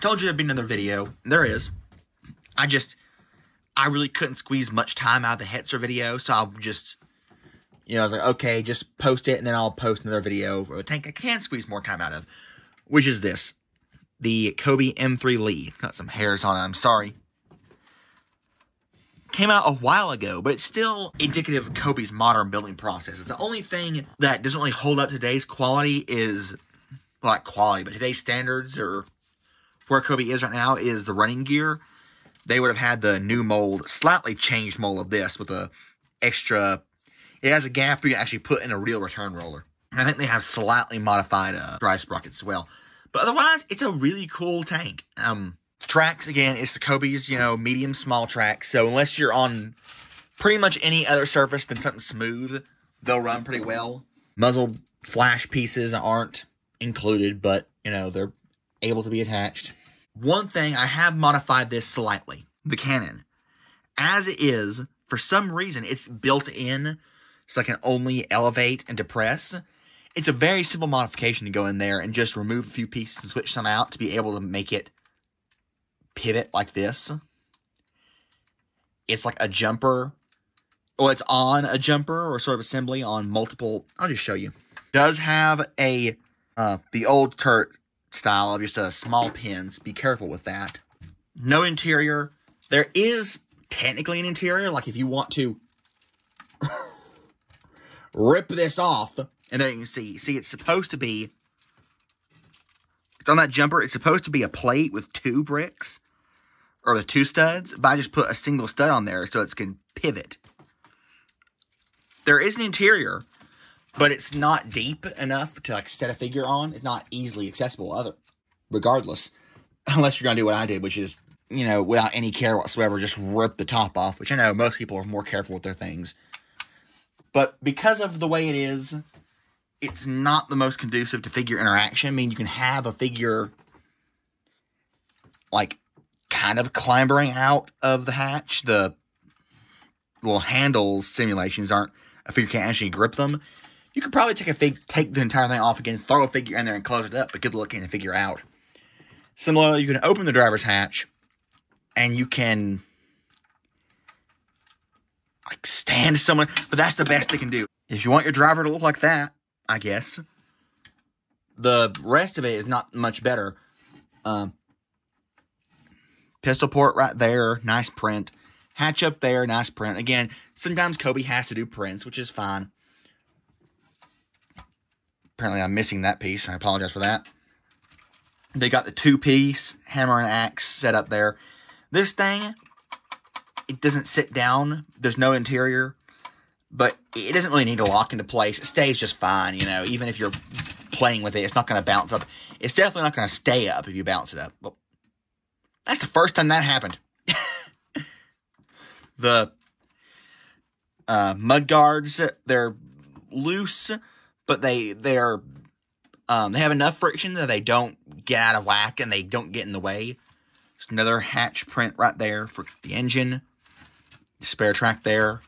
told you there'd be another video. There is. I really couldn't squeeze much time out of the Hetzer video, so I'll just, I was like, okay, just post it, and then I'll post another video for a tank I can squeeze more time out of, which is this. The Kobe M3 Lee. Got some hairs on it, I'm sorry. Came out a while ago, but it's still indicative of Kobe's modern building processes. The only thing that doesn't really hold up today's quality is, well, not quality, but today's standards, or where Kobe is right now, is the running gear. They would have had the new mold, slightly changed mold of this with a extra, it has a gap where you can actually put in a real return roller. And I think they have slightly modified drive sprockets as well. But otherwise, it's a really cool tank. Tracks, again, it's the Kobe's, medium, small tracks. So unless you're on pretty much any other surface than something smooth, they'll run pretty well. Muzzle flash pieces aren't included, but, they're able to be attached. One thing, I have modified this slightly. The cannon. As it is, for some reason, it's built in, so I can only elevate and depress. It's a very simple modification to go in there and just remove a few pieces and switch some out to be able to make it pivot like this. It's like a jumper. Well, it's on a jumper or sort of assembly on multiple. I'll just show you. It does have a, the old turret style of just small pins. Be careful with that. No interior. There is technically an interior. Like if you want to rip this off, and there you can see it's supposed to be, it's on that jumper, it's supposed to be a plate with 2 bricks, or with 2 studs, but I just put a single stud on there so it can pivot. There is an interior, but it's not deep enough to set a figure on. It's not easily accessible regardless. Unless you're going to do what I did, which is, without any care whatsoever, just rip the top off. Which I know most people are more careful with their things. But because of the way it is, it's not the most conducive to figure interaction. I mean, you can have a figure, like, kind of clambering out of the hatch. The little handles simulations aren't, a figure can't actually grip them. You could probably take the entire thing off again, throw a figure in there and close it up, but good luck getting the figure out. Similarly, you can open the driver's hatch, and you can, like, stand someone, but that's the best they can do. If you want your driver to look like that, I guess, the rest of it is not much better. Pistol port right there, nice print. Hatch up there, nice print. Again, sometimes Kobe has to do prints, which is fine. Apparently, I'm missing that piece. I apologize for that. They got the 2-piece hammer and axe set up there. This thing, it doesn't sit down. There's no interior. But it doesn't really need to lock into place. It stays just fine, Even if you're playing with it, it's not going to bounce up. It's definitely not going to stay up if you bounce it up. Well, that's the first time that happened. The mud guards, they're loose, but they have enough friction that they don't get out of whack and they don't get in the way. There's another hatch print right there for the engine. The spare track there.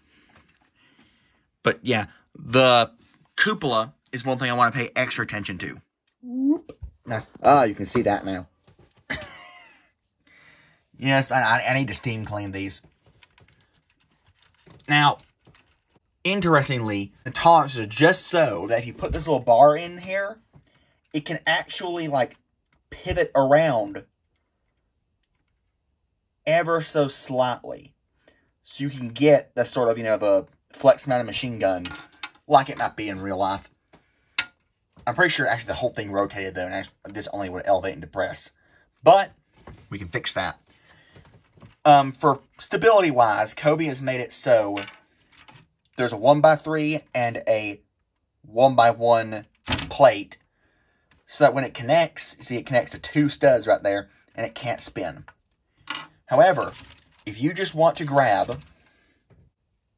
But yeah, the cupola is one thing I want to pay extra attention to. Whoop. Nice. Oh, you can see that now. Yes, I need to steam clean these. Now, interestingly, the tolerances are just so that if you put this little bar in here, it can actually, like, pivot around ever so slightly. So you can get the sort of, the flex-mounted machine gun like it might be in real life. I'm pretty sure, actually, the whole thing rotated, though, and this only would elevate and depress. But we can fix that. For stability-wise, Kobe has made it so there's a 1x3 and a 1x1 plate, so that when it connects, see, it connects to 2 studs right there, and it can't spin. However, if you just want to grab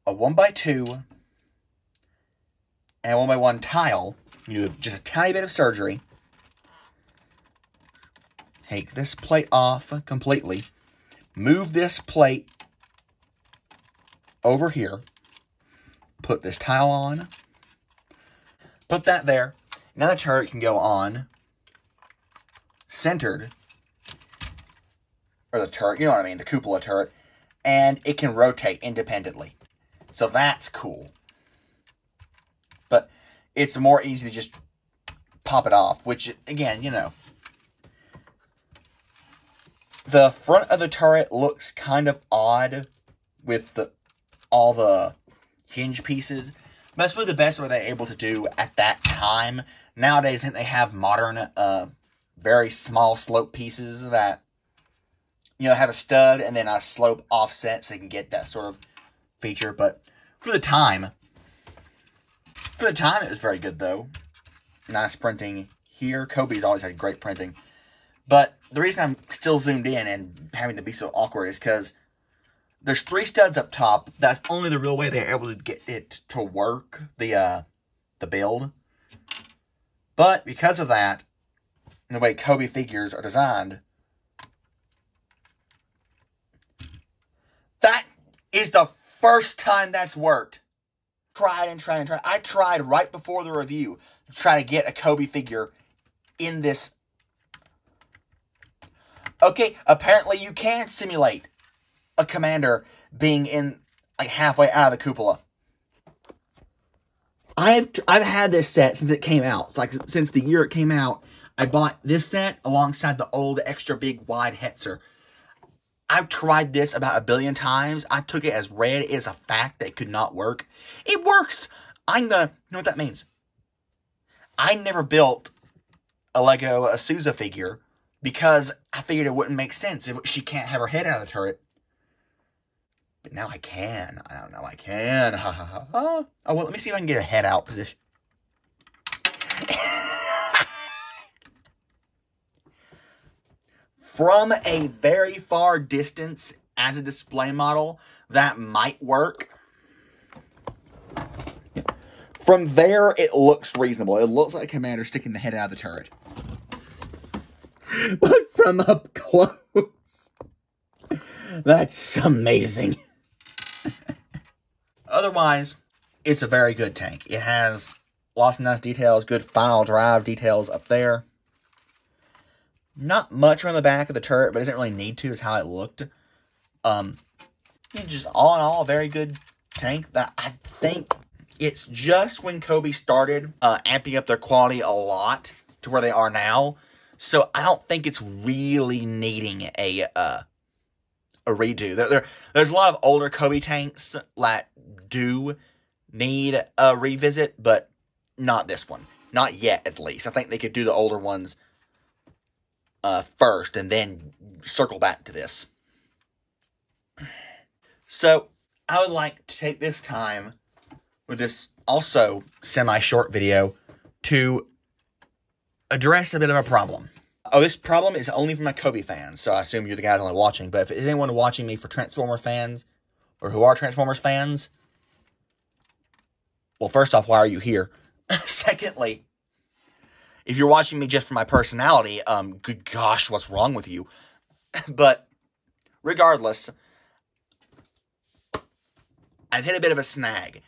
a 1x2 and a 1x1 tile, you do just a tiny bit of surgery, take this plate off completely, move this plate over here, put this tile on, put that there. Now the turret can go on, centered, or the turret, you know what I mean, the cupola turret, and it can rotate independently. So that's cool. But it's more easy to just pop it off, which, again, you know. The front of the turret looks kind of odd with all the hinge pieces. But that's really the best way they're able to do at that time. Nowadays, I think they have modern, very small slope pieces that, you know, have a stud and then a slope offset so they can get that sort of feature. But for the time, it was very good, though. Nice printing here. Kobe's always had great printing. But the reason I'm still zoomed in and having to be so awkward is because there's 3 studs up top. That's only the real way they're able to get it to work, the build. But because of that, and the way Kobe figures are designed, that is the first time that's worked. Tried. I tried right before the review to try to get a Kobe figure in this. Okay, apparently you can simulate a commander being in, like, halfway out of the cupola. I've had this set since it came out. It's like since the year it came out. I bought this set alongside the old extra big wide Hetzer. I've tried this about 1 billion times. I took it as read as a fact that it could not work. It works. You know what that means. I never built a Lego Azusa figure because I figured it wouldn't make sense if she can't have her head out of the turret. But now I can. I don't know, I can. Ha ha ha ha. Oh, well, let me see if I can get a head out position. From a very far distance as a display model, that might work. From there, it looks reasonable. It looks like a commander sticking the head out of the turret. But from up close, that's amazing. Otherwise, it's a very good tank. It has lots of nice details, good final drive details up there. Not much on the back of the turret, but it doesn't really need to. Is how it looked. Just all in all, a very good tank. That I think it's just when Kobe started amping up their quality a lot to where they are now. So I don't think it's really needing a redo. There's a lot of older Kobe tanks that do need a revisit, but not this one. Not yet, at least. I think they could do the older ones first and then circle back to this. So I would like to take this time with this also semi-short video to address a bit of a problem. Oh, this problem is only for my Kobe fans, so I assume you're the guys only watching. But if there's anyone watching me for Transformer fans, or who are Transformers fans, well, first off, why are you here? Secondly, if you're watching me just for my personality, good gosh, what's wrong with you? But regardless, I've hit a bit of a snag,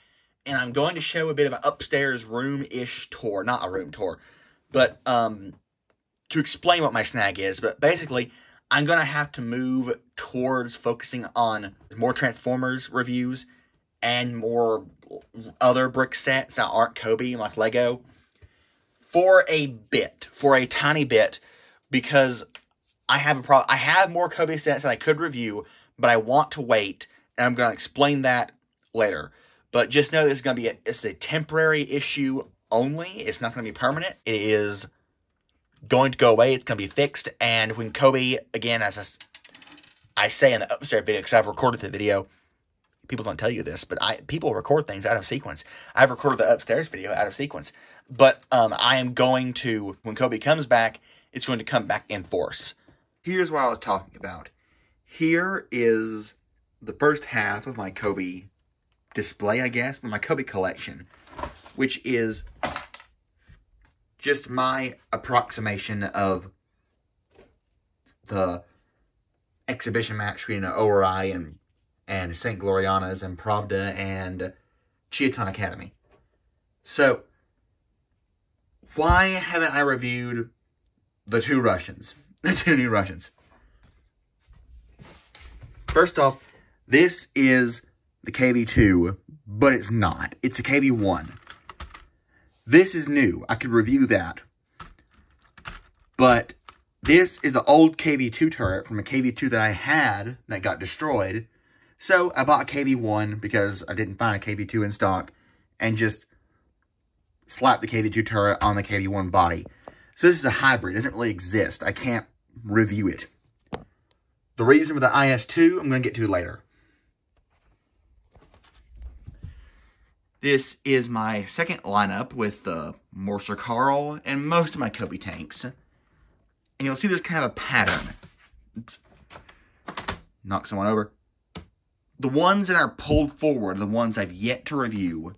and I'm going to show a bit of an upstairs room-ish tour. Not a room tour, but to explain what my snag is. But basically, I'm going to have to move towards focusing on more Transformers reviews and more other brick sets that aren't Kobe, like Lego, for a tiny bit, because I have a problem. I have more Kobe sets that I could review, but I want to wait, and I'm going to explain that later. But just know this is going to be it's a temporary issue only. It's not going to be permanent. It is going to go away. It's going to be fixed. And when Kobe, again, as I say in the upstairs video, because I've recorded the video, people don't tell you this, but people record things out of sequence. I've recorded the upstairs video out of sequence. But I am going to, when Kobe comes back, it's going to come back in force. Here's what I was talking about. Here is the first half of my Kobe display, I guess, my Kobe collection, which is just my approximation of the exhibition match between Ori and St. Gloriana's and Pravda and Chiaton Academy. So, why haven't I reviewed the two Russians? The two new Russians. First off, this is the KV2, but it's not. It's a KV1. This is new. I could review that. But this is the old KV2 turret from a KV2 that I had that got destroyed. So I bought a KV1 because I didn't find a KV2 in stock and just slapped the KV2 turret on the KV1 body. So this is a hybrid. It doesn't really exist. I can't review it. The reason for the IS-2, I'm going to get to later. This is my second lineup with the Morser Carl and most of my Kobe tanks. And you'll see there's kind of a pattern. Oops. Knock someone over. The ones that are pulled forward are the ones I've yet to review.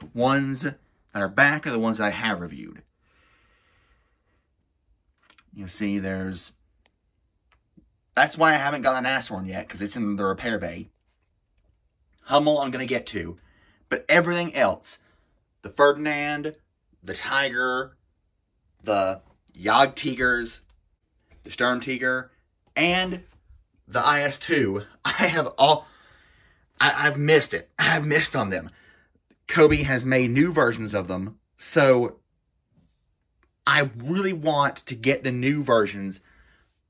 The ones that are back are the ones that I have reviewed. You'll see there's... That's why I haven't got the Nashorn yet, because it's in the repair bay. Hummel I'm going to get to. But everything else, the Ferdinand, the Tiger, the Jagdtigers, the Sturmtiger, and the IS-2, I have all... I've missed it. I've missed on them. Kobe has made new versions of them, so I really want to get the new versions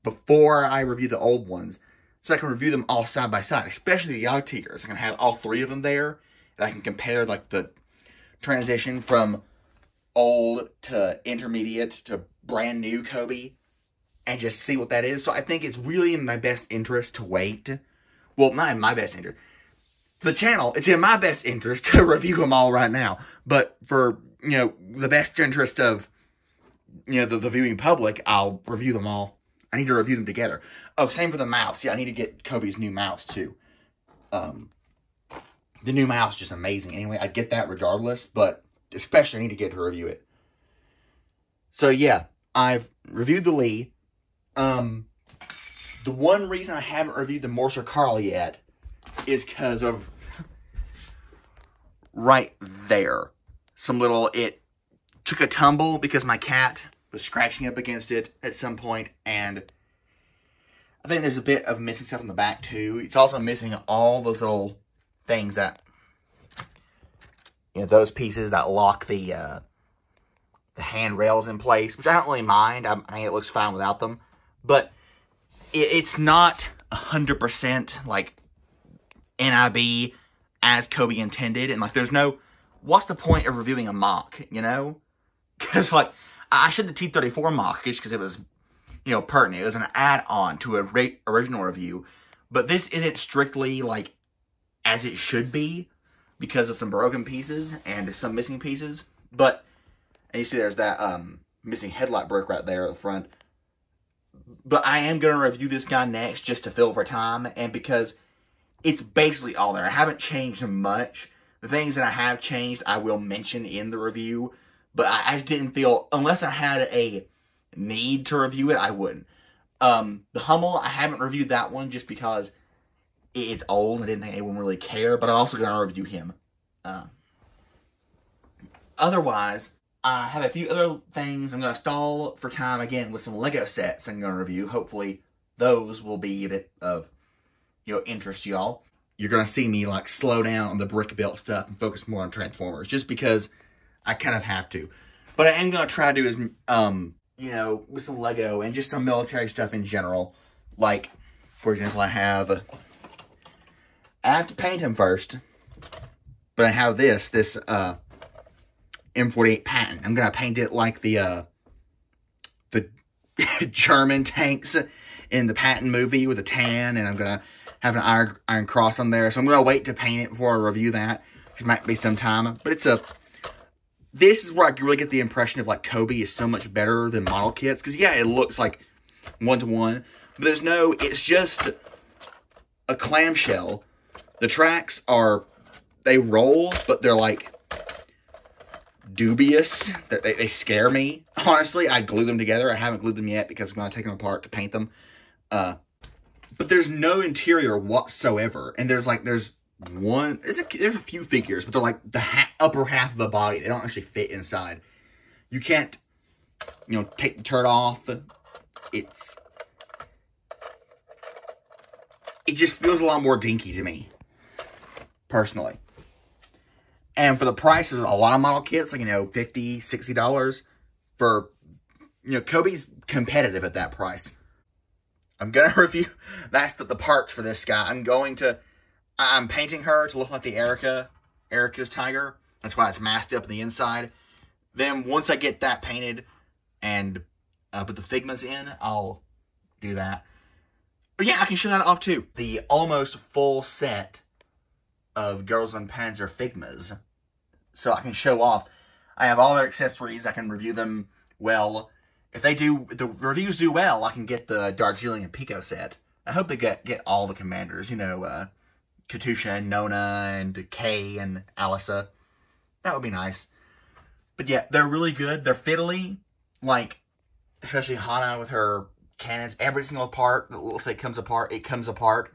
before I review the old ones, so I can review them all side by side, especially the Jagdtigers. I can have all three of them there, and I can compare like the transition from old to intermediate to brand new Kobe, and just see what that is. So I think it's really in my best interest to wait. Well, not in my best interest. For the channel, it's in my best interest to review them all right now. But for, you know, the best interest of, you know, the viewing public, I'll review them all. I need to review them together. Oh, same for the mouse. Yeah, I need to get Kobe's new mouse, too. The new mouse is just amazing. Anyway, I'd get that regardless, but especially I need to get to review it. So, yeah, I've reviewed the Lee. The one reason I haven't reviewed the Morser Carl yet is because of right there. It took a tumble because my cat was scratching up against it at some point, and I think there's a bit of missing stuff in the back too. It's also missing all those little things that, you know, those pieces that lock the handrails in place, which I don't really mind. I think it looks fine without them, but it's not 100% like NIB as Kobe intended, and like there's no, what's the point of reviewing a mock, you know? Because like I should the T-34 mock just because it was, you know, pertinent. It was an add-on to a original review, but this isn't strictly like as it should be because of some broken pieces and some missing pieces. But and you see there's that missing headlight brick right there at the front. But I am going to review this guy next just to fill for time, and because it's basically all there. I haven't changed much. The things that I have changed, I will mention in the review, but I just didn't feel, unless I had a need to review it, I wouldn't. The Hummel, I haven't reviewed that one just because it's old. I didn't think anyone really care, but I'm also going to review him. Otherwise, I have a few other things. I'm going to stall for time again with some Lego sets I'm going to review. Hopefully, those will be a bit of, you know, interest to y'all. You're going to see me, like, slow down on the brick built stuff and focus more on Transformers, just because I kind of have to. But I am going to try to do is, you know, with some Lego and just some military stuff in general. Like, for example, I have to paint him first, but I have this M48 Patton. I'm going to paint it like the German tanks in the Patton movie with a tan, and I'm going to have an iron cross on there. So I'm going to wait to paint it before I review that, which might be some time. But this is where I really get the impression of, like, Kobe is so much better than model kits. Because, yeah, it looks like one-to-one, but it's just a clamshell. The tracks they roll, but they're, like, dubious. They scare me. Honestly, I'd glue them together. I haven't glued them yet because I'm going to take them apart to paint them. But there's no interior whatsoever. And there's a few figures, but they're like the upper half of the body. They don't actually fit inside. You can't, you know, take the turret off. it just feels a lot more dinky to me, personally. And for the price of a lot of model kits, like, $50, $60, for, Kobe's competitive at that price. I'm going to review, that's the parts for this guy. I'm painting her to look like the Erica's tiger. That's why it's masked up on the inside. Then once I get that painted and put the Figmas in, I'll do that. But yeah, I can show that off too. The almost full set of Girls on Panzer Figmas. So I can show off. I have all their accessories. I can review them well. If the reviews do well, I can get the Darjeeling and Pico set. I hope they get all the commanders. Katusha and Nona and Kay and Alisa. That would be nice. But yeah, they're really good. They're fiddly. Like, especially Hana with her cannons. Every single part that looks like it comes apart.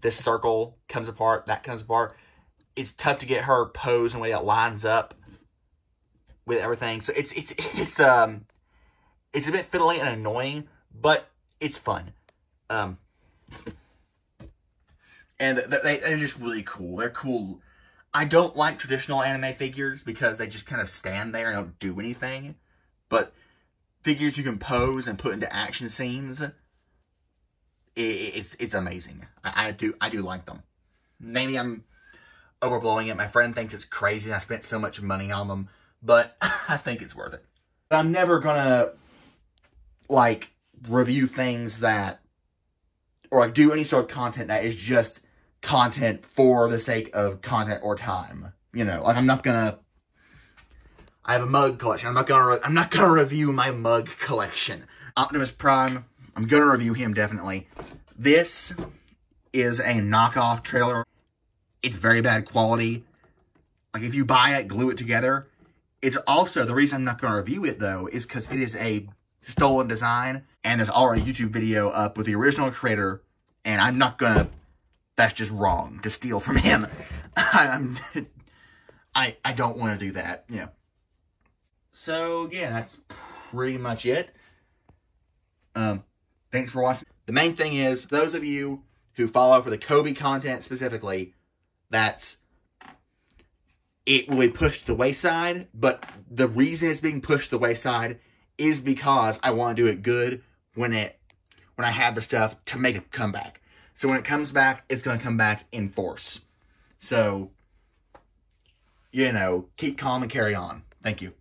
This circle comes apart. That comes apart. It's tough to get her posed in a way that lines up with everything. So it's a bit fiddly and annoying, but it's fun. And they're just really cool. They're cool. I don't like traditional anime figures because they just kind of stand there and don't do anything. But figures you can pose and put into action scenes, it's amazing. I do like them. Maybe I'm overblowing it. My friend thinks it's crazy and I spent so much money on them, but I think it's worth it. I'm never gonna review things that, or do any sort of content that is just content for the sake of content or time. I'm not gonna. I have a mug collection. I'm not gonna review my mug collection. Optimus Prime. I'm gonna review him definitely. This is a knockoff trailer. It's very bad quality. Like, if you buy it, glue it together. It's also, the reason I'm not gonna review it though is because it is a stolen design, and there's already a YouTube video up with the original creator, and I'm not gonna. That's just wrong to steal from him. I don't want to do that. So yeah, that's pretty much it. Thanks for watching. The main thing is, those of you who follow for the Kobe content specifically, it will be pushed to the wayside, but the reason it's being pushed to the wayside is because I want to do it good when I have the stuff to make it come back. So when it comes back, it's going to come back in force. So, keep calm and carry on. Thank you.